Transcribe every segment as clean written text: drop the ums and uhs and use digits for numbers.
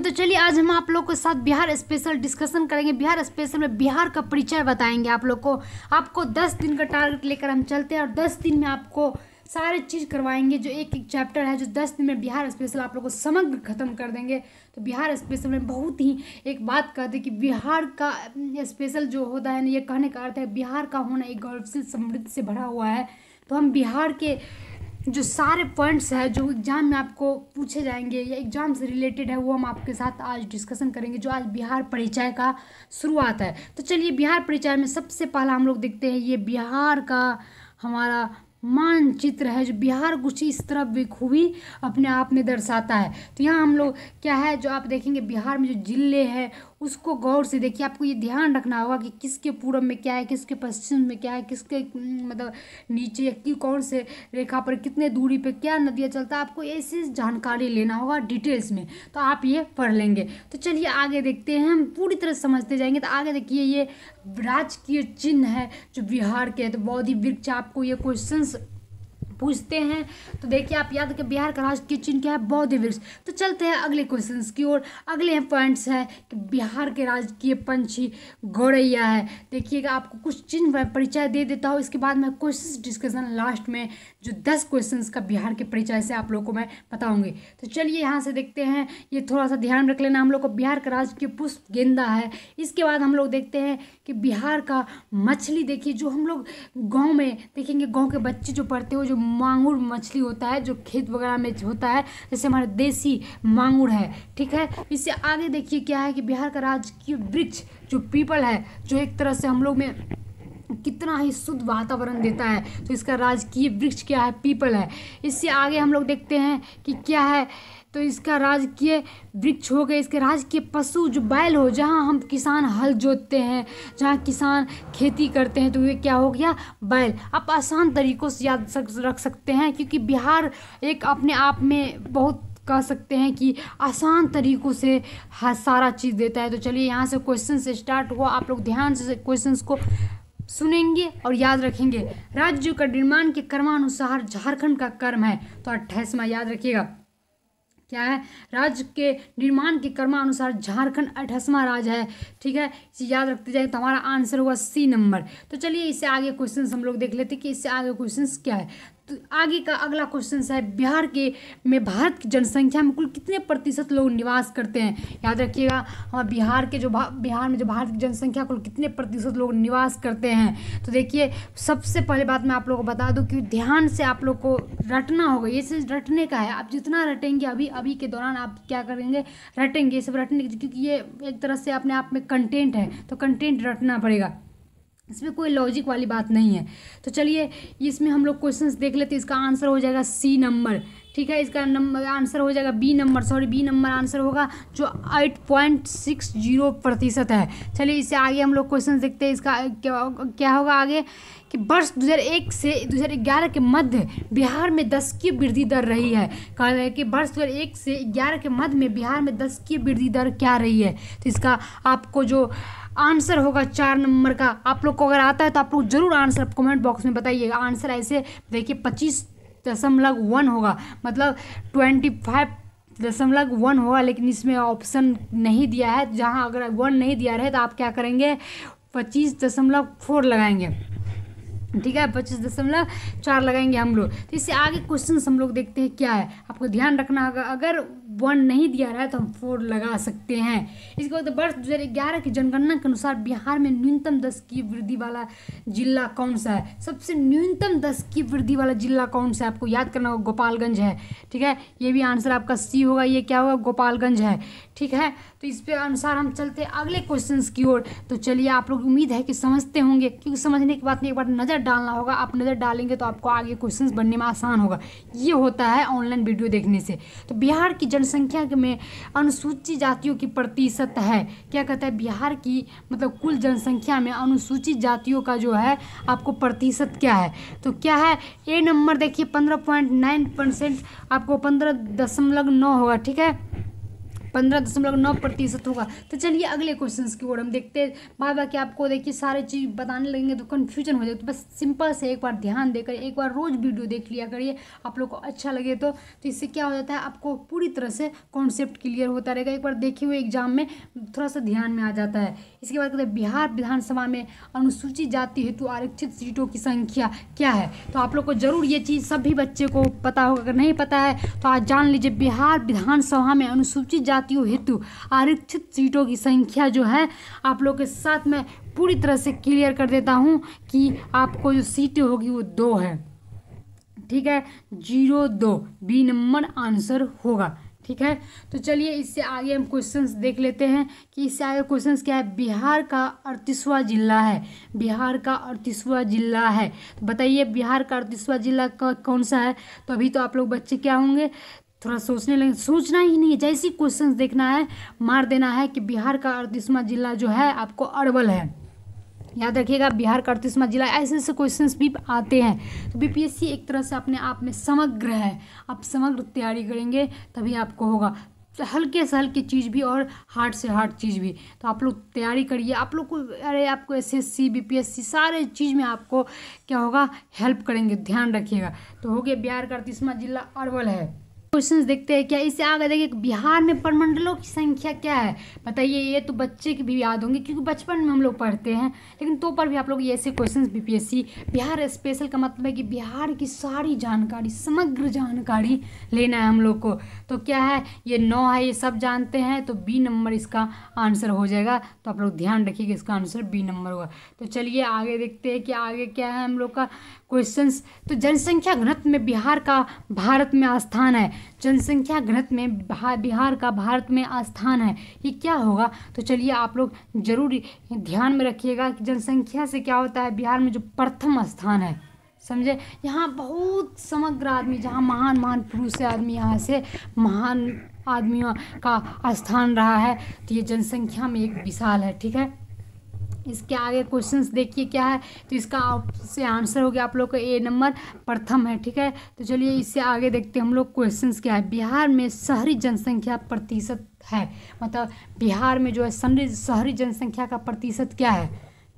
तो चलिए आज हम आप लोग के साथ बिहार स्पेशल डिस्कशन करेंगे। बिहार स्पेशल में बिहार का परिचय बताएंगे आप लोग को। आपको 10 दिन का टारगेट लेकर हम चलते हैं और 10 दिन में आपको सारे चीज़ करवाएंगे। जो एक एक चैप्टर है जो 10 दिन में बिहार स्पेशल आप लोग को समग्र खत्म कर देंगे। तो बिहार स्पेशल में बहुत ही एक बात कहते हैं कि बिहार का स्पेशल जो होता है ना, ये कहने का अर्थ है बिहार का होना एक गौरवशाली समृद्धि से भरा हुआ है। तो हम बिहार के जो सारे पॉइंट्स हैं जो एग्ज़ाम में आपको पूछे जाएंगे या एग्ज़ाम से रिलेटेड है, वो हम आपके साथ आज डिस्कशन करेंगे। जो आज बिहार परिचय का शुरुआत है। तो चलिए बिहार परिचय में सबसे पहला हम लोग देखते हैं ये बिहार का हमारा मानचित्र है। जो बिहार कुछ इस तरह बेखूबी अपने आप में दर्शाता है। तो यहाँ हम लोग क्या है जो आप देखेंगे बिहार में जो जिले हैं उसको गौर से देखिए। आपको ये ध्यान रखना होगा कि किसके पूरब में क्या है, किसके पश्चिम में क्या है, किसके मतलब नीचे या कि कौन से रेखा पर कितने दूरी पे क्या नदियाँ चलता है। आपको ऐसी जानकारी लेना होगा डिटेल्स में, तो आप ये पढ़ लेंगे। तो चलिए आगे देखते हैं, हम पूरी तरह समझते जाएंगे। तो आगे देखिए ये राजकीय चिन्ह है जो बिहार के है। तो बोधि वृक्ष आपको ये क्वेश्चंस पूछते हैं। तो देखिए आप याद रखें बिहार का राष्ट्रीय चिन्ह क्या है, बोधि वृक्ष। तो चलते हैं अगले क्वेश्चंस की ओर। अगले पॉइंट्स है कि बिहार के राजकीय पंछी गौरैया है। देखिएगा आपको कुछ चिन्ह परिचय दे देता हूँ, इसके बाद मैं क्वेश्चंस डिस्कशन लास्ट में जो 10 क्वेश्चंस का बिहार के परिचय से आप लोग को मैं बताऊंगी। तो चलिए यहाँ से देखते हैं, ये थोड़ा सा ध्यान रख लेना हम लोग को। बिहार का राजकीय पुष्प गेंदा है। इसके बाद हम लोग देखते हैं कि बिहार का मछली, देखिए जो हम लोग गाँव में देखेंगे, गाँव के बच्चे जो पढ़ते हो, जो मांगुर मछली होता है जो खेत वगैरह में होता है, जैसे हमारा देसी मांगुर है, ठीक है। इससे आगे देखिए क्या है कि बिहार का राजकीय वृक्ष जो पीपल है, जो एक तरह से हम लोग में कितना ही शुद्ध वातावरण देता है। तो इसका राजकीय वृक्ष क्या है, पीपल है। इससे आगे हम लोग देखते हैं कि क्या है, तो इसका राजकीय वृक्ष हो गए। इसके राजकीय पशु जो बैल हो, जहाँ हम किसान हल जोतते हैं, जहाँ किसान खेती करते हैं, तो ये क्या हो गया, बैल। आप आसान तरीक़ों से याद रख सकते हैं क्योंकि बिहार एक अपने आप में बहुत कह सकते हैं कि आसान तरीक़ों से हर सारा चीज़ देता है। तो चलिए यहाँ से क्वेश्चन से स्टार्ट हुआ। आप लोग ध्यान से क्वेश्चंस को सुनेंगे और याद रखेंगे। राज्य का निर्माण के क्रमानुसार झारखंड का क्रम है। तो 28वां याद रखिएगा क्या है, राज्य के निर्माण के क्रमानुसार झारखंड 28वां राज्य है, ठीक है। इसे याद रखते जाए तो हमारा आंसर होगा C नंबर। तो चलिए इससे आगे क्वेश्चंस हम लोग देख लेते हैं कि इससे आगे क्वेश्चंस क्या है। तो आगे का अगला क्वेश्चन है बिहार के में भारत की जनसंख्या में कुल कितने प्रतिशत लोग निवास करते हैं। याद रखिएगा हमारे बिहार के जो बिहार में जो भारत की जनसंख्या कुल कितने प्रतिशत लोग निवास करते हैं। तो देखिए सबसे पहले बात मैं आप लोगों को बता दूं कि ध्यान से आप लोग को रटना होगा। ये चीज़ रटने का है, आप जितना रटेंगे अभी के दौरान आप क्या करेंगे, रटेंगे। ये सब रटने, क्योंकि ये एक तरह से अपने आप में कंटेंट है, तो कंटेंट रटना पड़ेगा, इसमें कोई लॉजिक वाली बात नहीं है। तो चलिए इसमें हम लोग क्वेश्चंस देख लेते हैं। इसका आंसर हो जाएगा C नंबर, ठीक है। इसका नंबर आंसर हो जाएगा B नंबर आंसर होगा जो 8.60% है। चलिए इससे आगे हम लोग क्वेश्चन देखते हैं। इसका क्या होगा आगे कि वर्ष 2001 से 2011 के मध्य बिहार में 10 की वृद्धि दर रही है। कहा है कि वर्ष 2001 से 11 के मध्य में बिहार में 10 की वृद्धि दर क्या रही है। तो इसका आपको जो आंसर होगा 4 नंबर का, आप लोग को अगर आता है तो आप लोग जरूर आंसर कमेंट बॉक्स में बताइएगा। आंसर ऐसे देखिए 25.1 होगा, मतलब 25.1 होगा, लेकिन इसमें ऑप्शन नहीं दिया है। जहाँ अगर 1 नहीं दिया रहे तो आप क्या करेंगे, 25.4 लगाएंगे, ठीक है, 25.4 लगाएंगे हम लोग। तो इससे आगे क्वेश्चन हम लोग देखते हैं क्या है। आपको ध्यान रखना होगा अगर 1 नहीं दिया रहा है तो हम 4 लगा सकते हैं। इसके बाद वर्ष 2011 की जनगणना के अनुसार बिहार में न्यूनतम 10 की वृद्धि वाला जिला कौन सा है। सबसे न्यूनतम 10 की वृद्धि वाला जिला कौन सा है, आपको याद करना होगा, गोपालगंज है, ठीक है। ये भी आंसर आपका C होगा। ये क्या होगा, गोपालगंज है, ठीक है। तो इस पे अनुसार हम चलते हैं अगले क्वेश्चंस की ओर। तो चलिए आप लोग उम्मीद है कि समझते होंगे, क्योंकि समझने की बात नहीं, एक बार नज़र डालना होगा। आप नज़र डालेंगे तो आपको आगे क्वेश्चंस बनने में आसान होगा। ये होता है ऑनलाइन वीडियो देखने से। तो बिहार की जनसंख्या में अनुसूचित जातियों की प्रतिशत है, क्या कहता है, बिहार की मतलब कुल जनसंख्या में अनुसूचित जातियों का जो है आपको प्रतिशत क्या है। तो क्या है, A नंबर देखिए 15.9%, आपको 15.9 होगा, ठीक है। 15.9% होगा। तो चलिए अगले क्वेश्चन की ओर हम देखते हैं। बाद बाकी आपको देखिए सारे चीज़ बताने लगेंगे तो कन्फ्यूजन हो जाएगा। तो बस सिंपल से एक बार ध्यान देकर एक बार रोज़ वीडियो देख लिया करिए, आप लोग को अच्छा लगे तो इससे क्या हो जाता है, आपको पूरी तरह से कॉन्सेप्ट क्लियर होता रहेगा। एक बार देखे हुए एग्जाम में थोड़ा सा ध्यान में आ जाता है। इसके बाद कहते हैं बिहार विधानसभा में अनुसूचित जाति हेतु आरक्षित सीटों की संख्या क्या है। तो आप लोग को जरूर ये चीज़ सभी बच्चे को पता होगा, अगर नहीं पता है तो आज जान लीजिए। बिहार विधानसभा में अनुसूचित जातियों हेतु आरक्षित सीटों की संख्या जो है, आप लोग के साथ मैं पूरी तरह से क्लियर कर देता हूँ कि आपको जो सीटें होगी वो 2 है, ठीक है, 02 बी नंबर आंसर होगा, ठीक है। तो चलिए इससे आगे हम क्वेश्चंस देख लेते हैं कि इससे आगे क्वेश्चंस क्या है। बिहार का 38वां जिला है, बिहार का 38वां जिला है। तो बताइए बिहार का 38वां जिला कौन सा है। तो अभी तो आप लोग बच्चे क्या होंगे, थोड़ा सोचने लगे। सोचना ही नहीं है, जैसे ही क्वेश्चंस देखना है मार देना है कि बिहार का 38वां जिला जो है आपको अरवल है। याद रखिएगा बिहार का 38वां जिला। ऐसे ऐसे क्वेश्चंस भी आते हैं। तो बीपीएससी एक तरह से अपने आप में समग्र है, आप समग्र तैयारी करेंगे तभी आपको होगा। तो हल्के से हल्की चीज़ भी और हार्ड से हार्ड चीज़ भी। तो आप लोग तैयारी करिए। आप लोग को अरे आपको एसएससी बीपीएससी सारे चीज़ में आपको क्या होगा, हेल्प करेंगे, ध्यान रखिएगा। तो हो गया बिहार का 38वां जिला अरवल है। क्वेश्चंस देखते हैं क्या। इससे आगे देखिए बिहार में प्रमंडलों की संख्या क्या है। बताइए, ये तो बच्चे की भी याद होंगे क्योंकि बचपन में हम लोग पढ़ते हैं, लेकिन तो पर भी आप लोग ये ऐसे क्वेश्चंस बीपीएससी बिहार स्पेशल का मतलब है कि बिहार की सारी जानकारी, समग्र जानकारी लेना है हम लोग को। तो क्या है, ये 9 है, ये सब जानते हैं। तो बी नंबर इसका आंसर हो जाएगा। तो आप लोग ध्यान रखिएगा, इसका आंसर बी नंबर होगा। तो चलिए आगे देखते हैं कि आगे क्या है हम लोग का क्वेश्चंस। तो जनसंख्या घनत्व में बिहार का भारत में स्थान है। जनसंख्या घनत्व में बिहार का भारत में स्थान है, ये क्या होगा। तो चलिए आप लोग जरूर ध्यान में रखिएगा कि जनसंख्या से क्या होता है, बिहार में जो प्रथम स्थान है, समझे। यहाँ बहुत समग्र आदमी, जहाँ महान महान पुरुष है आदमी, यहाँ से महान आदमियों का स्थान रहा है। तो ये जनसंख्या में एक विशाल है, ठीक है। इसके आगे क्वेश्चंस देखिए क्या है। तो इसका से आंसर हो गया आप लोग का ए नंबर प्रथम है, ठीक है। तो चलिए इससे आगे देखते हैं हम लोग क्वेश्चंस क्या है। बिहार में शहरी जनसंख्या प्रतिशत है, मतलब बिहार में जो है शहरी जनसंख्या का प्रतिशत क्या है,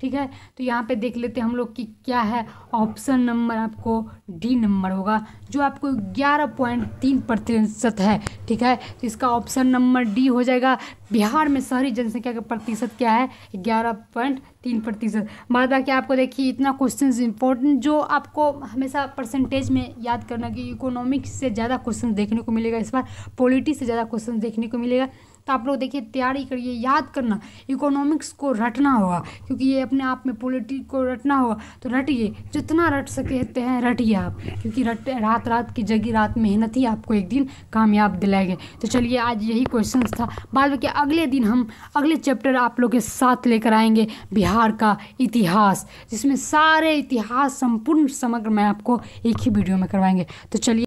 ठीक है। तो यहाँ पे देख लेते हैं हम लोग कि क्या है। ऑप्शन नंबर आपको डी नंबर होगा, जो आपको 11.3% है, ठीक है। तो इसका ऑप्शन नंबर डी हो जाएगा। बिहार में शहरी जनसंख्या का प्रतिशत क्या है, 11.3%। बाद बाकी आपको देखिए इतना क्वेश्चन इंपॉर्टेंट जो आपको हमेशा परसेंटेज में याद करना कि इकोनॉमिक्स से ज़्यादा क्वेश्चन देखने को मिलेगा, इस बार पॉलिटी से ज़्यादा क्वेश्चन देखने को मिलेगा। तो आप लोग देखिए तैयारी करिए, याद करना, इकोनॉमिक्स को रटना होगा क्योंकि ये अपने आप में पॉलिटी को रटना होगा। तो रटिए, जितना रट सकते हैं रटिए आप, क्योंकि रात रात की जगी रात मेहनत ही आपको एक दिन कामयाब दिलाएंगे। तो चलिए आज यही क्वेश्चन था। बाद में अगले दिन हम अगले चैप्टर आप लोग के साथ लेकर आएंगे बिहार का इतिहास, जिसमें सारे इतिहास संपूर्ण समग्र मैं आपको एक ही वीडियो में करवाएंगे। तो चलिए।